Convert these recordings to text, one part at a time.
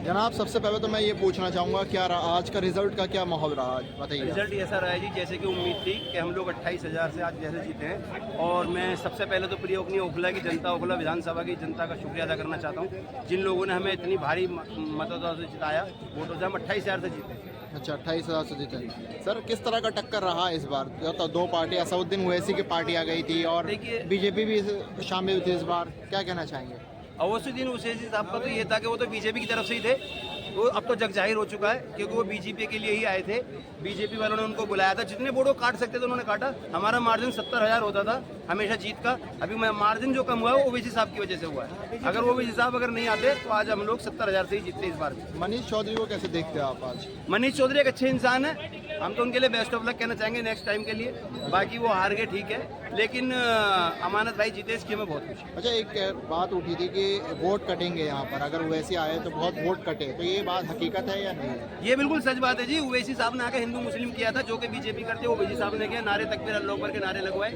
जनाब, सबसे पहले तो मैं ये पूछना चाहूँगा क्या आज का रिजल्ट का क्या माहौल रहा, आज बताइए। रिजल्ट ऐसा रहा है जी जैसे कि उम्मीद थी कि हम लोग 28,000 से आज जैसे जीते हैं। और मैं सबसे पहले तो प्रिय ओखला की जनता, ओखला विधानसभा की जनता का शुक्रिया अदा करना चाहता हूँ, जिन लोगों ने हमें इतनी भारी मतों से जिताया। वोटों से हम 28,000 से जीते। अच्छा, 28,000 से जीते। सर, किस तरह का टक्कर रहा इस बार? तो दो पार्टी, असउद्दीन ओवैसी की पार्टी आ गई थी और बीजेपी भी शामिल थी इस बार, क्या कहना चाहेंगे? असउद्दीन ओवैसी साहब का तो ये था कि वो तो बीजेपी की तरफ से ही थे, तो अब तो जग जाहिर हो चुका है क्योंकि वो बीजेपी के लिए ही आए थे। बीजेपी वालों ने उनको बुलाया था, जितने वोट काट सकते थे उन्होंने काटा। हमारा मार्जिन 70,000 होता था हमेशा जीत का। अभी मार्जिन जो कम हुआ है वो ओवैसी साहब की वजह से हुआ है। अगर वो ओवैसी साहब अगर नहीं आते तो आज हम लोग 70,000 से ही जीतते इस बार। मनीष चौधरी को कैसे देखते हैं आप आज? मनीष चौधरी एक अच्छे इंसान है, हम तो उनके लिए बेस्ट ऑफ लक कहना चाहेंगे नेक्स्ट टाइम के लिए। बाकी वो हार गए ठीक है, लेकिन अमानत भाई जीते इसकी हमें बहुत खुशी। अच्छा, एक बात उठी थी कि वोट कटेंगे यहाँ पर, अगर ओवैसी आए तो बहुत वोट कटे, तो ये बात हकीकत है या नहीं है? ये बिल्कुल सच बात है जी। ओवैसी साहब ने आके हिंदू मुस्लिम किया था, जो कि बीजेपी करते हैं ओवैसी साहब ने किया। नारे तकबीर अल्लाह अकबर के नारे लगवाए।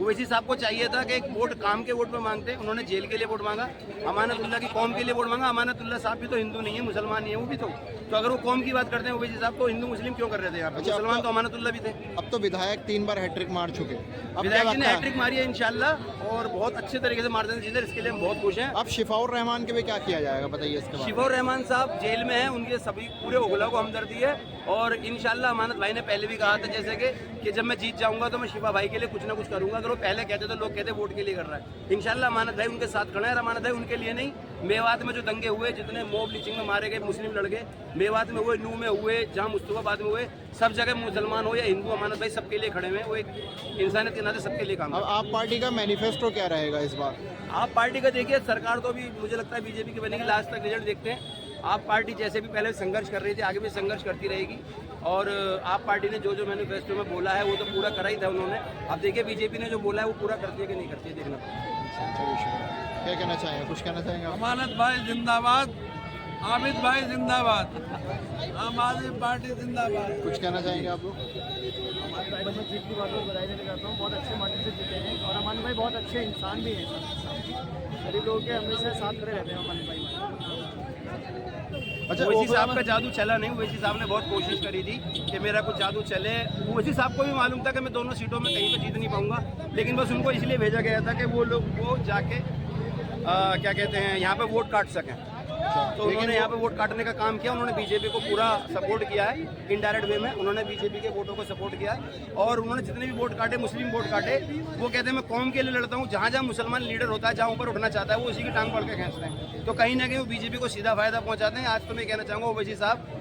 ओवैसी साहब को चाहिए था कि एक वोट काम के वोट पे मांगते, उन्होंने जेल के लिए वोट मांगा, अमानतुल्लाह की कौम के लिए वोट मांगा। अमानतुल्लाह साहब भी तो हिंदू नहीं है, मुसलमान नहीं है वो भी तो अगर वो कौम की बात करते हैं ओवैसी साहब, तो हिंदू मुस्लिम क्यों कर रहे थे यहाँ पे? मुसलमान तो अमानतुल्लाह भी थे। अब तो विधायक 3 बार हैट्रिक मार चुके, विधायक जी ने हैट्रिक मारी है इंशाल्लाह, और बहुत अच्छे तरीके से मार्जिन जीते, इसके लिए हम बहुत खुश हैं। अब शिफाउर रहमान के भी क्या किया जाएगा, बताइए इसके बाद। शिफाउर रहमान साहब जेल में हैं, उनके सभी पूरे ओखला को हमदर्दी है। और इंशाल्लाह अमानत भाई ने पहले भी कहा था जैसे कि जब मैं जीत जाऊंगा तो मैं शिफा भाई के लिए कुछ ना कुछ करूंगा। अगर वो पहले कहते तो लोग कहते वोट के लिए कर रहा है। इंशाल्लाह अमानत भाई उनके साथ खड़े हैं। अमानत भाई उनके लिए नहीं, मेवात में जो दंगे हुए, जितने मॉब लिंचिंग में मारे गए मुस्लिम लड़के, मेवात में हुए, नू में हुए, जहाँ मुस्तफाबाद में हुए, सब जगह मुसलमान हो या हिंदू, अमानत भाई सबके लिए खड़े हुए। वो एक इंसानियत के नाते सबके लिए काम। अब आप पार्टी का मैनिफेस्टो क्या रहेगा इस बार? आप पार्टी का देखिए, सरकार तो अभी मुझे लगता है बीजेपी की बनेगी, लास्ट तक रिजल्ट देखते हैं। आप पार्टी जैसे भी पहले संघर्ष कर रही थी, आगे भी संघर्ष करती रहेगी। और आप पार्टी ने जो जो मैनिफेस्टो में बोला है वो तो पूरा करा ही था उन्होंने। अब देखिए बीजेपी ने जो बोला है वो पूरा करती है कि नहीं करती है, देखना। क्या कहना चाहेंगे, कुछ कहना चाहेंगे? अमानत भाई जिंदाबाद, आमिद भाई जिंदाबाद, आम आदमी पार्टी जिंदाबाद। कुछ कहना चाहेंगे आप लोग? अमानत भाई बस जीत की बात को बधाई देना चाहता हूँ, बहुत अच्छे मार्जिन से जीते हैं। और अमानत भाई बहुत अच्छे इंसान भी हैं, गरीब लोगों के हमेशा साथ खड़े रहते हैं अमानत भाई। अच्छा, ओवैसी साहब का जादू चला नहीं। ओवैसी साहब ने बहुत कोशिश करी थी कि मेरा कुछ जादू चले। ओवैसी साहब को भी मालूम था कि मैं दोनों सीटों में कहीं पे जीत नहीं पाऊंगा, लेकिन बस उनको इसलिए भेजा गया था कि वो लोग वो जाके क्या कहते हैं यहाँ पे वोट काट सकें। तो उन्होंने यहाँ पे वोट काटने का काम किया। उन्होंने बीजेपी को पूरा सपोर्ट किया है, इनडायरेक्ट वे में उन्होंने बीजेपी के वोटों को सपोर्ट किया है। और उन्होंने जितने भी वोट काटे, मुस्लिम वोट काटे, वो कहते हैं मैं कौम के लिए लड़ता हूँ। जहाँ जहाँ मुसलमान लीडर होता है, जहाँ ऊपर उठना चाहता है, वो उसी की टांग पकड़ के खींचते हैं। तो कहीं ना कहीं वो बीजेपी को सीधा फायदा पहुँचाते हैं। आज तो मैं कहना चाहूँगा ओवैसी साहब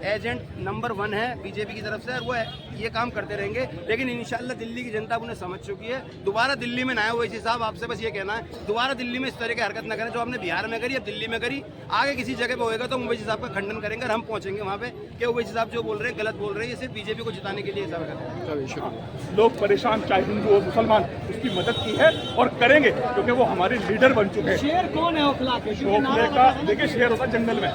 एजेंट नंबर 1 है बीजेपी की तरफ से, और वो ये काम करते रहेंगे। लेकिन इंशाल्लाह दिल्ली की जनता उन्हें समझ चुकी है। दोबारा दिल्ली में ना आए ओवैसी साहब, आपसे बस ये कहना है, दोबारा दिल्ली में इस तरह की हरकत न करें जो आपने बिहार में करी, अब दिल्ली में करी। आगे किसी जगह पे होएगा तो ओवैसी साहब का खंडन करेंगे और हम पहुंचेंगे वहाँ पे कि ओवैसी साहब जो बोल रहे हैं गलत बोल रहे हैं, ये सिर्फ बीजेपी को जिताने के लिए सब करते हैं। लोग परेशान, चाहे हिंदू हो मुसलमान, उसकी मदद की है और करेंगे, क्योंकि वो हमारे लीडर बन चुके हैं। शेर कौन है ओखला के? ओखले का देखिए, शेर होता जंगल में,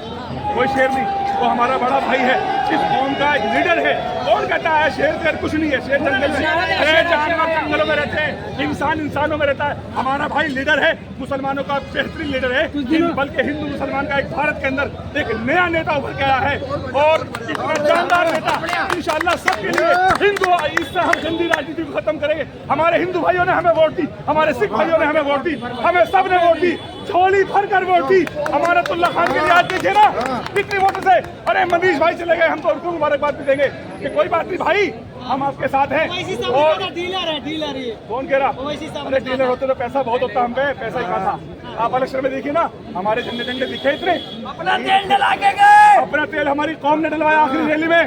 कोई शेर नहीं, वो हमारा बड़ा भाई है, इस कौम का एक लीडर है। कौन कहता है शेर कर कुछ नहीं है? शेर जंगल में, जानवर जंगलों में रहते हैं, इंसान इंसानों में रहता है। हमारा भाई लीडर है, मुसलमानों का बेहतरीन लीडर है, बल्कि हिंदू मुसलमान का एक भारत के अंदर एक नया नेता उभर के आया है, और इतना जानदार नेता इंशाल्लाह सबके लिए। हिंदू, इससे हम गंदी राजनीति को खत्म करेंगे। हमारे हिंदू भाइयों ने हमें वोट दी, हमारे सिख भाइयों ने हमें वोट दी, हमें सब ने वोट दी, झोली भर कर वोट दी। अमानतुल्लाह खान के लिए आज देखिए ना कितनी वोट से। अरे मनीष भाई चले गए, हम तो उनको मुबारकबाद भी देंगे कि कोई बात नहीं भाई, हम आपके साथ हैं। और डीलर है, डीलर ये। कौन कह रहा? अरे डीलर होते तो पैसा बहुत होता हम पे, पैसा ही कहा था। आप इलेक्शन में देखिए ना, हमारे झंडे झंडे दिखे इतने, अपना तेल डला के गए। अपना तेल हमारी कौम ने डलवाया आखिरी रैली में।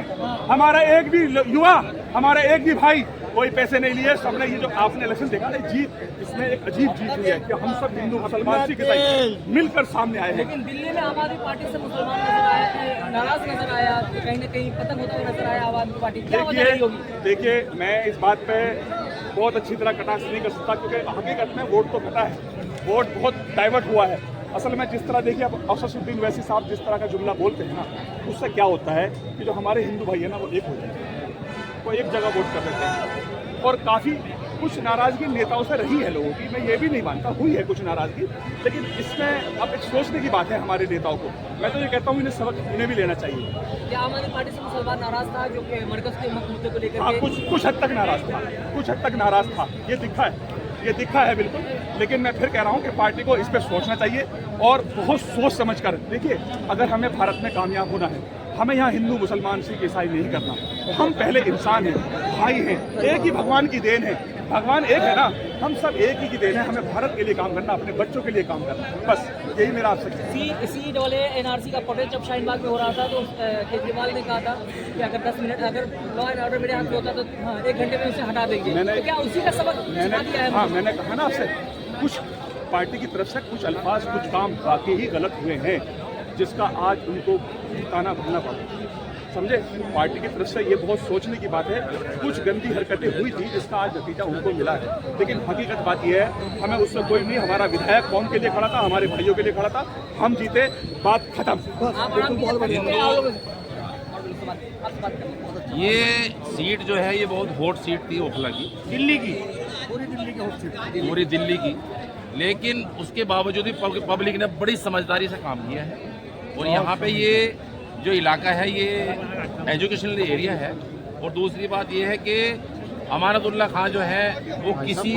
हमारा एक भी युवा, हमारा एक भी भाई कोई पैसे नहीं लिए। सबने ये जो आपने इलेक्शन देखा ना, जीत, इसमें एक अजीब जीत हुई है कि हम सब हिंदू मुसलमान सिख ईसाई मिलकर सामने आए हैं। लेकिन दिल्ली में आम आदमी पार्टी से मुसलमान नजर आया, नाराज नजर आया, कहीं ना कहीं पतन होता हुआ नजर आया आम आदमी पार्टी। क्या वजह रही होगी? देखिए, मैं इस बात पे बहुत अच्छी तरह कटाक्ष नहीं कर सकता, क्योंकि हकीकत में वोट तो घटा है, वोट बहुत डाइवर्ट हुआ है। असल में जिस तरह देखिए, अब असदुद्दीन ओवैसी साहब जिस तरह का जुमला बोलते हैं ना, उससे क्या होता है कि जो हमारे हिंदू भाई है ना, वो एक हो जाते हैं, वो एक जगह वोट कर देते हैं। और काफ़ी कुछ नाराज़गी नेताओं से रही है लोगों की, मैं ये भी नहीं मानता, हुई है कुछ नाराज़गी, लेकिन इसमें अब एक सोचने की बात है हमारे नेताओं को। मैं तो ये कहता हूँ, इन्हें सबक उन्हें भी लेना चाहिए। क्या आम आदमी पार्टी से मुसलमान नाराज था, जो कि मरकज के मुद्दे को लेकर? हाँ, कुछ हद तक नाराज़ था, कुछ हद तक नाराज़ था, ये दिखा है बिल्कुल। लेकिन मैं फिर कह रहा हूँ कि पार्टी को इस पर सोचना चाहिए और बहुत सोच समझ कर। देखिए, अगर हमें भारत में कामयाब होना है, हमें यहाँ हिंदू मुसलमान सिख ईसाई नहीं करना। हम पहले इंसान हैं, भाई हैं, एक ही भगवान की देन है, भगवान एक है ना, हम सब एक ही की देन है। हमें भारत के लिए काम करना, अपने बच्चों के लिए काम करना, बस यही मेरा आपसे कहना है। सीट वाले एनआरसी का प्रोटेस्ट जब शाहीन बाग में हो रहा था, तो केजरीवाल ने कहा था कि अगर 10 मिनट, अगर लॉ एंड ऑर्डर मेरे हाथ में होता तो 1 घंटे में उसे हटा देंगे। तो क्या उसी का सबक सिखा दिया है? हाँ, मैंने कहा ना आपसे, कुछ पार्टी की तरफ से कुछ अल्फाज, कुछ काम वाकई ही गलत हुए हैं, जिसका आज उनको ताना भरना पड़ा। समझे? पार्टी की तरफ से ये बहुत सोचने की बात है। कुछ गंदी हरकतें हुई थी, जिसका आज नतीजा उनको मिला है। लेकिन हकीकत बात यह है, हमें उससे कोई नहीं, हमारा विधायक कौम के लिए खड़ा था, हमारे भाइयों के लिए खड़ा था, हम जीते, बात खत्म। ये सीट जो है, ये बहुत हॉट सीट थी ओखला की, दिल्ली की, पूरी दिल्ली की। लेकिन उसके बावजूद भी पब्लिक ने बड़ी समझदारी से काम किया है। और यहाँ पे ये जो इलाका है, ये एजुकेशनल एरिया है। और दूसरी बात ये है कि अमानतुल्ला खान जो है, वो किसी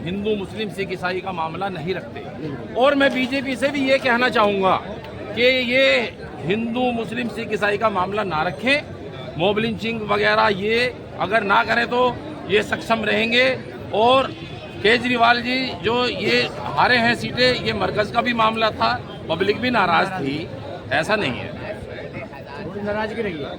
हिंदू मुस्लिम सिख ईसाई का मामला नहीं रखते। और मैं बीजेपी से भी ये कहना चाहूँगा कि ये हिंदू मुस्लिम सिख ईसाई का मामला ना रखें। मॉब लिंचिंग वगैरह ये अगर ना करें तो ये सक्षम रहेंगे। और केजरीवाल जी जो ये हारे हैं सीटें, ये मरकज़ का भी मामला था, पब्लिक भी नाराज़ थी, ऐसा नहीं है। नाराजगी रही है।